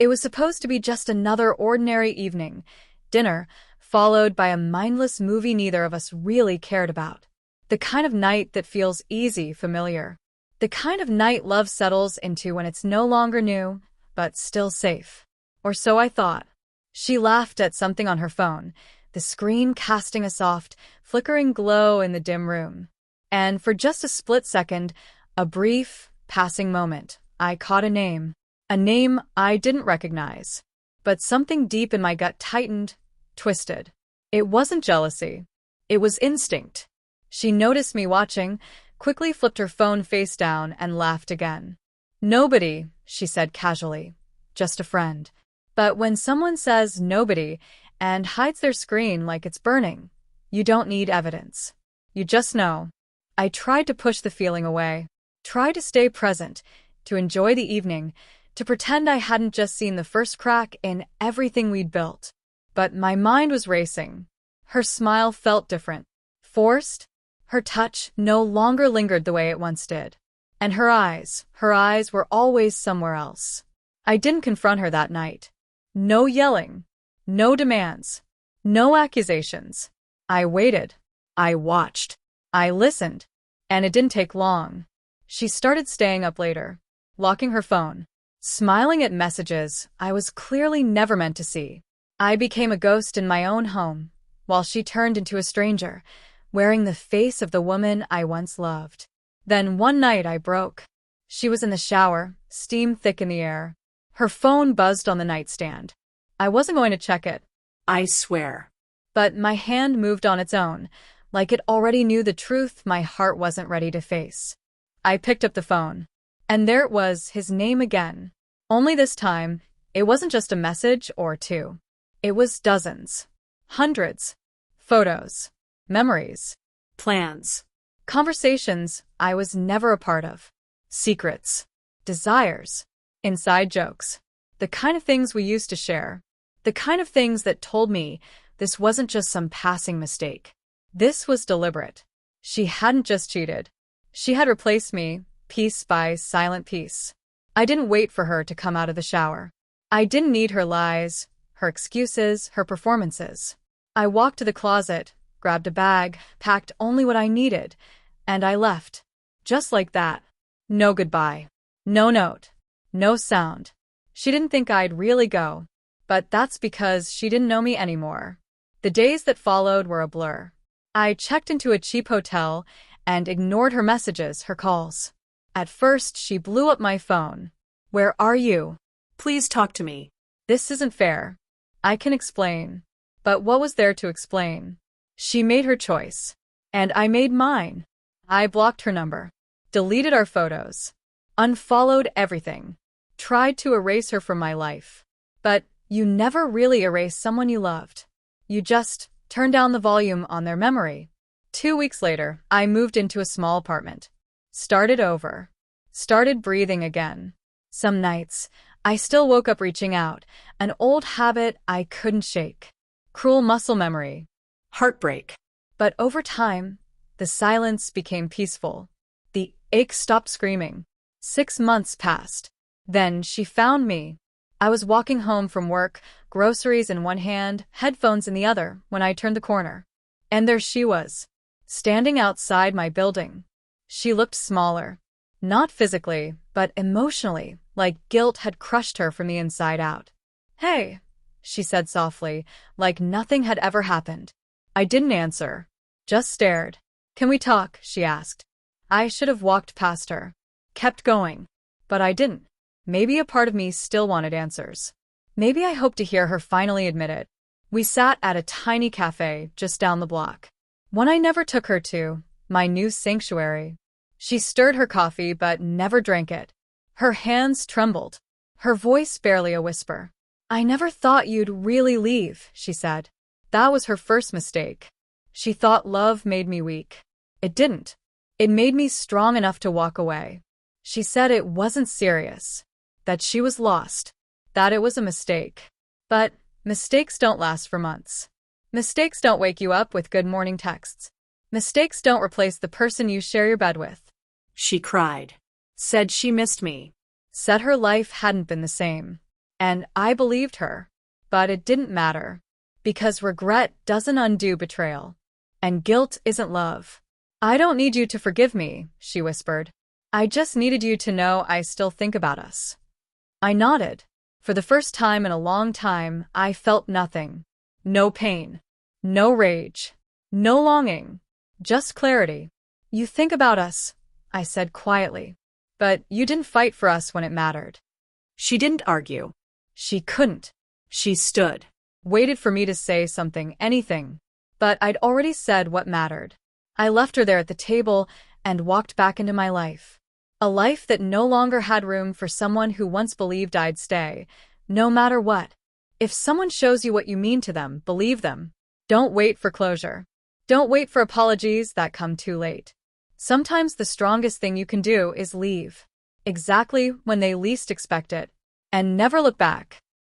It was supposed to be just another ordinary evening, dinner, followed by a mindless movie neither of us really cared about. The kind of night that feels easy, familiar. The kind of night love settles into when it's no longer new, but still safe. Or so I thought. She laughed at something on her phone, the screen casting a soft, flickering glow in the dim room. And for just a split second, a brief, passing moment, I caught a name I didn't recognize. But something deep in my gut tightened, twisted. It wasn't jealousy. It was instinct. She noticed me watching, quickly flipped her phone face down, and laughed again. "Nobody," she said casually. "Just a friend." But when someone says nobody and hides their screen like it's burning, you don't need evidence. You just know. I tried to push the feeling away, tried to stay present, to enjoy the evening, to pretend I hadn't just seen the first crack in everything we'd built. But my mind was racing. Her smile felt different, forced. Her touch no longer lingered the way it once did. And her eyes were always somewhere else. I didn't confront her that night. No yelling, no demands, no accusations. I waited. I watched. I listened. And it didn't take long. She started staying up later, locking her phone, smiling at messages I was clearly never meant to see. I became a ghost in my own home, while she turned into a stranger, wearing the face of the woman I once loved. Then one night I broke. She was in the shower, steam thick in the air. Her phone buzzed on the nightstand. I wasn't going to check it, I swear. But my hand moved on its own, like it already knew the truth my heart wasn't ready to face. I picked up the phone. And there it was, his name again. Only this time, it wasn't just a message or two. It was dozens. Hundreds. Photos. Memories. Plans. Conversations I was never a part of. Secrets. Desires. Inside jokes. The kind of things we used to share. The kind of things that told me this wasn't just some passing mistake. This was deliberate. She hadn't just cheated. She had replaced me, piece by silent piece. I didn't wait for her to come out of the shower. I didn't need her lies, her excuses, her performances. I walked to the closet, grabbed a bag, packed only what I needed, and I left. Just like that. No goodbye. No note. No sound. She didn't think I'd really go. But that's because she didn't know me anymore. The days that followed were a blur. I checked into a cheap hotel and ignored her messages, her calls. At first, she blew up my phone. "Where are you? Please talk to me." This isn't fair. I can explain. But what was there to explain? She made her choice. And I made mine. I blocked her number. Deleted our photos. Unfollowed everything. Tried to erase her from my life. But you never really erase someone you loved. You just turn down the volume on their memory. 2 weeks later, I moved into a small apartment. Started over. Started breathing again. Some nights, I still woke up reaching out, an old habit I couldn't shake. Cruel muscle memory. Heartbreak. But over time, the silence became peaceful. The ache stopped screaming. 6 months passed. Then she found me. I was walking home from work, groceries in one hand, headphones in the other, when I turned the corner. And there she was, standing outside my building. She looked smaller. Not physically, but emotionally, like guilt had crushed her from the inside out. "Hey," she said softly, like nothing had ever happened. I didn't answer. Just stared. "Can we talk?" she asked. I should have walked past her. Kept going. But I didn't. Maybe a part of me still wanted answers. Maybe I hoped to hear her finally admit it. We sat at a tiny cafe just down the block. One I never took her to, my new sanctuary. She stirred her coffee but never drank it. Her hands trembled. Her voice barely a whisper. "I never thought you'd really leave," she said. That was her first mistake. She thought love made me weak. It didn't. It made me strong enough to walk away. She said it wasn't serious. That she was lost. That it was a mistake. But mistakes don't last for months. Mistakes don't wake you up with good morning texts. Mistakes don't replace the person you share your bed with. She cried. Said she missed me. Said her life hadn't been the same. And I believed her. But it didn't matter. Because regret doesn't undo betrayal. And guilt isn't love. I don't need you to forgive me, she whispered. I just needed you to know I still think about us. I nodded. For the first time in a long time, I felt nothing. No pain. No rage. No longing. Just clarity. You think about us, I said quietly. But you didn't fight for us when it mattered. She didn't argue. She couldn't. She stood. Waited for me to say something, anything. But I'd already said what mattered. I left her there at the table and walked back into my life. A life that no longer had room for someone who once believed I'd stay, no matter what. If someone shows you what you mean to them, believe them. Don't wait for closure. Don't wait for apologies that come too late. Sometimes the strongest thing you can do is leave. Exactly when they least expect it. And never look back.